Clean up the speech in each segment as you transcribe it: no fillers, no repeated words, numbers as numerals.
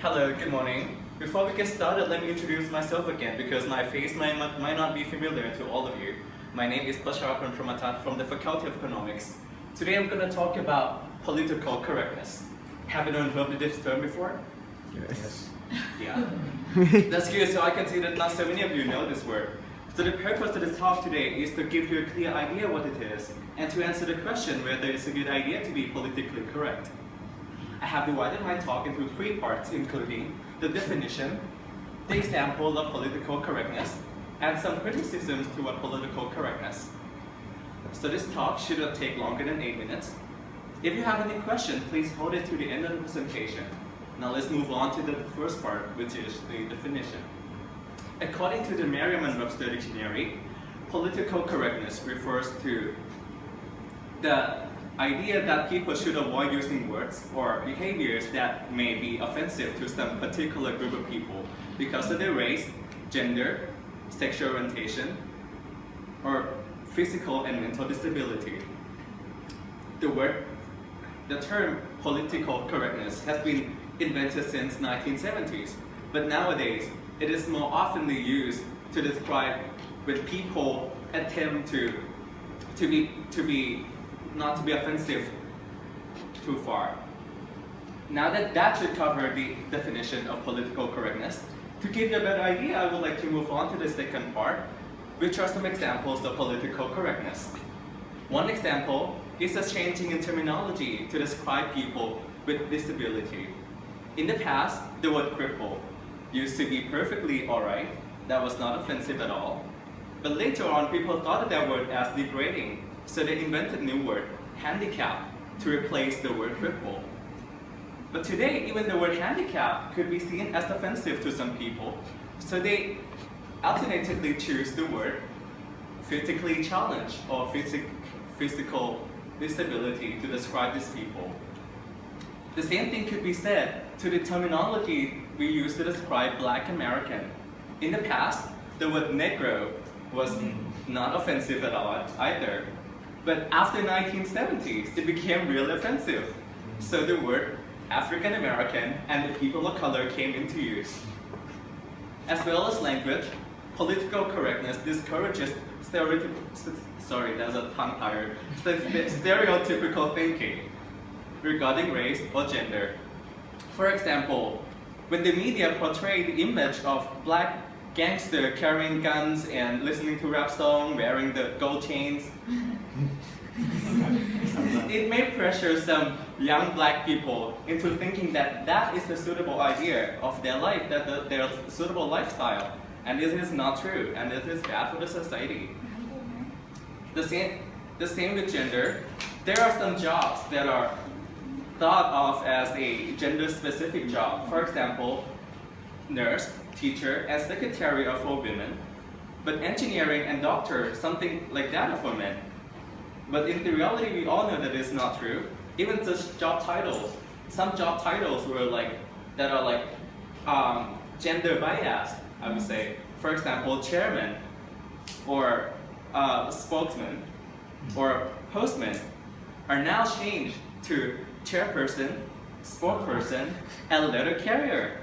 Hello, good morning. Before we get started, let me introduce myself again because my face might not be familiar to all of you. My name is Basharapan Pramatan from the Faculty of Economics. Today I'm going to talk about political correctness. Have you heard this term before? Yes. Yeah. That's good, so I can see that not so many of you know this word. So the purpose of this talk today is to give you a clear idea what it is and to answer the question whether it's a good idea to be politically correct. I have divided my talk into 3 parts, including the definition, the example of political correctness, and some criticisms toward political correctness. So this talk should not take longer than 8 minutes. If you have any questions, please hold it to the end of the presentation. Now let's move on to the first part, which is the definition. According to the Merriam-Webster Dictionary, political correctness refers to the idea that people should avoid using words or behaviors that may be offensive to some particular group of people because of their race, gender, sexual orientation, or physical and mental disability. The term political correctness has been invented since 1970s, but nowadays it is more oftenly used to describe when people attempt not to be offensive too far. Now that should cover the definition of political correctness. To give you a better idea, I would like to move on to the second part, which are some examples of political correctness. One example is a changing in terminology to describe people with disability. In the past, the word cripple used to be perfectly alright, that was not offensive at all. But later on, people thought of that word as degrading, so they invented a new word, handicap, to replace the word cripple. But today, even the word handicap could be seen as offensive to some people, so they alternatively choose the word physically challenged or physical disability to describe these people. The same thing could be said to the terminology we use to describe Black American. In the past, the word Negro was not offensive at all either. But after 1970s, it became really offensive. So the word African American and the people of color came into use. As well as language, political correctness discourages stereotypical thinking regarding race or gender. For example, when the media portrayed the image of Black gangster carrying guns and listening to rap songs, wearing the gold chains, it may pressure some young Black people into thinking that that is the suitable idea of their life, their suitable lifestyle. And this is not true, and this is bad for the society. The same with gender. There are some jobs that are thought of as a gender-specific job. For example, nurse, teacher, and secretary are for women, but engineering and doctor, something like that, are for men. But in the reality, we all know that it's not true. Even just job titles, some job titles that are gender biased, I would say. For example, chairman, or spokesman, or postman are now changed to chairperson, spokesperson, and letter carrier.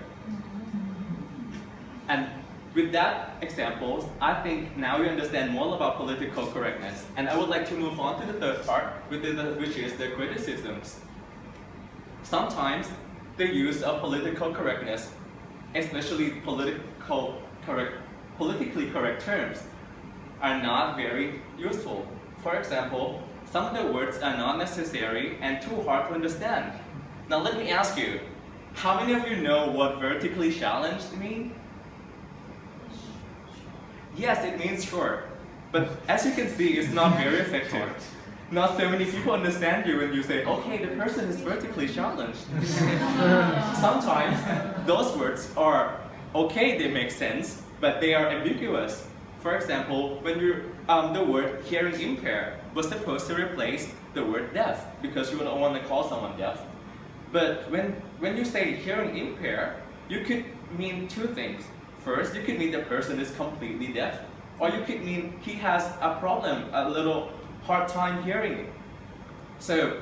And with that example, I think now you understand more about political correctness. And I would like to move on to the third part, which is the criticisms. Sometimes the use of political correctness, especially politically correct terms, are not very useful. For example, some of the words are not necessary and too hard to understand. Now let me ask you, how many of you know what vertically challenged means? Yes, it means short, but as you can see, it's not very effective. Not so many people understand you when you say, okay, the person is vertically challenged. Sometimes those words are okay, they make sense, but they are ambiguous. For example, when the word hearing impaired was supposed to replace the word deaf because you don't want to call someone deaf. But when you say hearing impaired, you could mean 2 things. First, you could mean the person is completely deaf, or you could mean he has a problem, a little hard time hearing. So,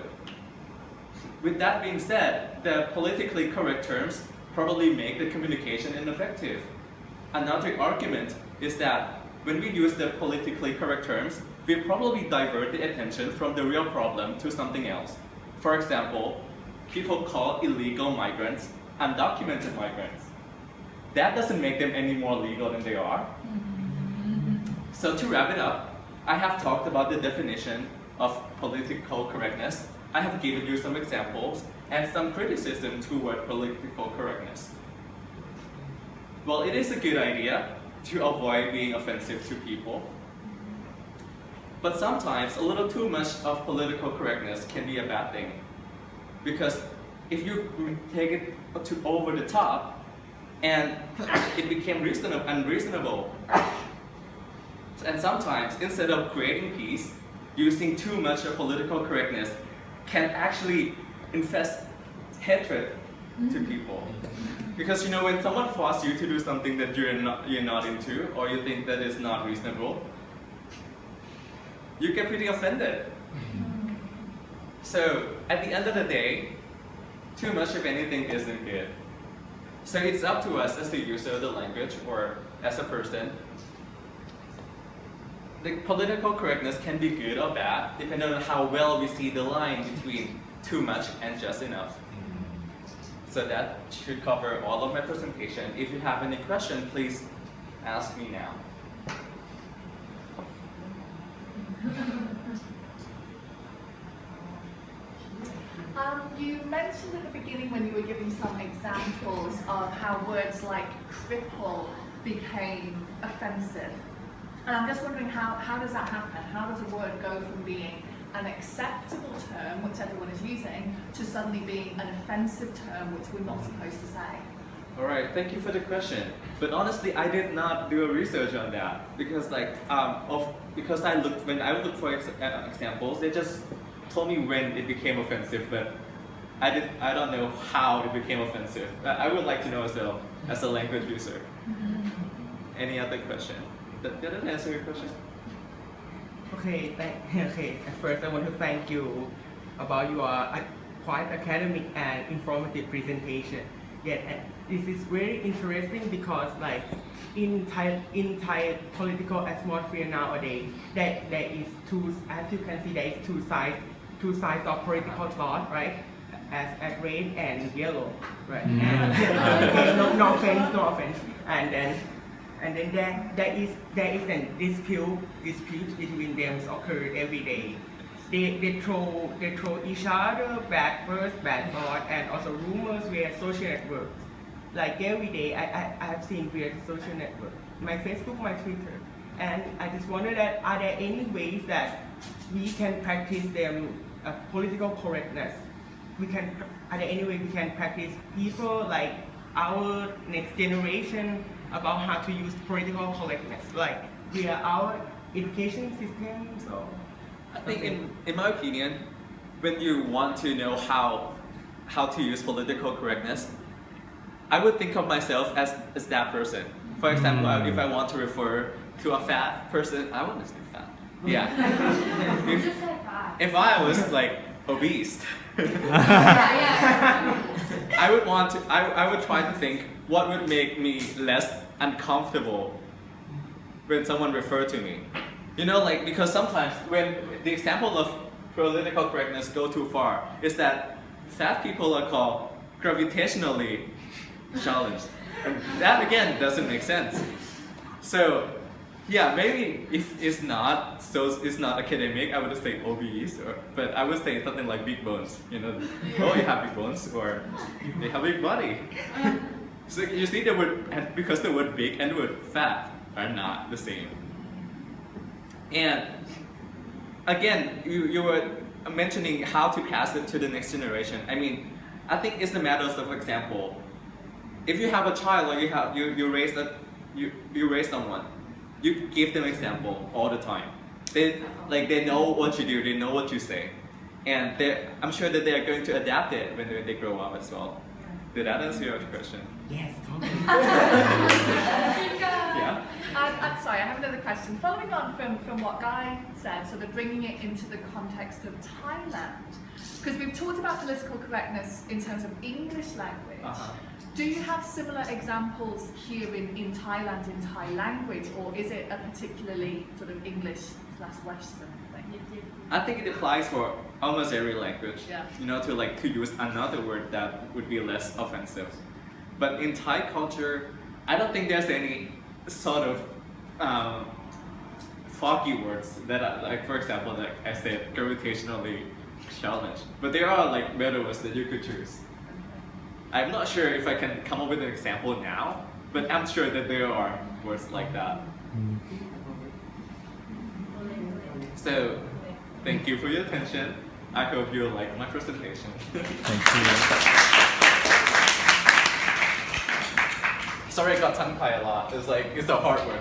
with that being said, the politically correct terms probably make the communication ineffective. Another argument is that when we use the politically correct terms, we probably divert the attention from the real problem to something else. For example, people call illegal migrants undocumented migrants. That doesn't make them any more legal than they are. So to wrap it up, I have talked about the definition of political correctness. I have given you some examples and some criticism toward political correctness. Well, it is a good idea to avoid being offensive to people. But sometimes a little too much of political correctness can be a bad thing. Because if you take it to over the top and it became unreasonable. And sometimes instead of creating peace, using too much of political correctness can actually infest hatred to people. Because you know, when someone forces you to do something that you're not into, or you think that is not reasonable, you get pretty offended. So at the end of the day, too much of anything isn't good. So it's up to us as the user of the language or as a person. The political correctness can be good or bad, depending on how well we see the line between too much and just enough. So that should cover all of my presentation. If you have any question, please ask me now. You mentioned at the beginning when you were giving some examples of how words like cripple became offensive. And I'm just wondering how does that happen? How does a word go from being an acceptable term, which everyone is using, to suddenly being an offensive term, which we're not supposed to say? All right, thank you for the question. But honestly, I did not do a research on that because, because when I looked for examples, they just told me when it became offensive, but I don't know how it became offensive. I would like to know as well as a language user. Any other question? Did that answer your question? Okay, at first I want to thank you about your quite academic and informative presentation. Yet this is very interesting because in Thai political atmosphere nowadays, there is as you can see, there is two sides of political thought, right? As red and yellow, right? And, no offense. And then there is a dispute between them occurred every day. They throw each other bad words, bad thoughts, and also rumors via social networks. Like every day, I have seen via social network, my Facebook, my Twitter, and I just wonder that are there any ways that we can practice them political correctness? Are there any way we can practice people like our next generation about how to use political correctness, like via our education systems? Or I think in my opinion, when you want to know how to use political correctness, I would think of myself as that person. For example, if I want to refer to a fat person, I want to say fat. Yeah. if I was like obese, I would try to think what would make me less uncomfortable when someone referred to me. You know, because sometimes when the example of political correctness go too far is that fat people are called gravitationally challenged. And that again doesn't make sense. So yeah, maybe if it's not academic, I would just say obese, but I would say something like big bones. You know, oh, you have big bones, or they have big body. So you see the word, because the word big and the word fat are not the same. And again, you were mentioning how to pass it to the next generation. I mean, I think it's a matter of example. If you have a child or you raise someone, you give them example all the time. They know what you do, they know what you say, and I'm sure that they are going to adapt it when they grow up as well. Did that answer your question? Yes, totally. Yeah. I'm sorry, I have another question. Following on from what Guy said, sort of bringing it into the context of Thailand, because we've talked about political correctness in terms of English language. Do you have similar examples here in Thailand in Thai language, or is it a particularly sort of English/Western thing? I think it applies for almost every language. Yeah. You know, to use another word that would be less offensive. But in Thai culture, I don't think there's any sort of foggy words that are, like, for example, like I said, gravitationally challenged. But there are like better words that you could choose. I'm not sure if I can come up with an example now, but I'm sure that there are words like that. So, thank you for your attention. I hope you like my presentation. Thank you. Sorry I got tongue tied a lot. It's the hard word.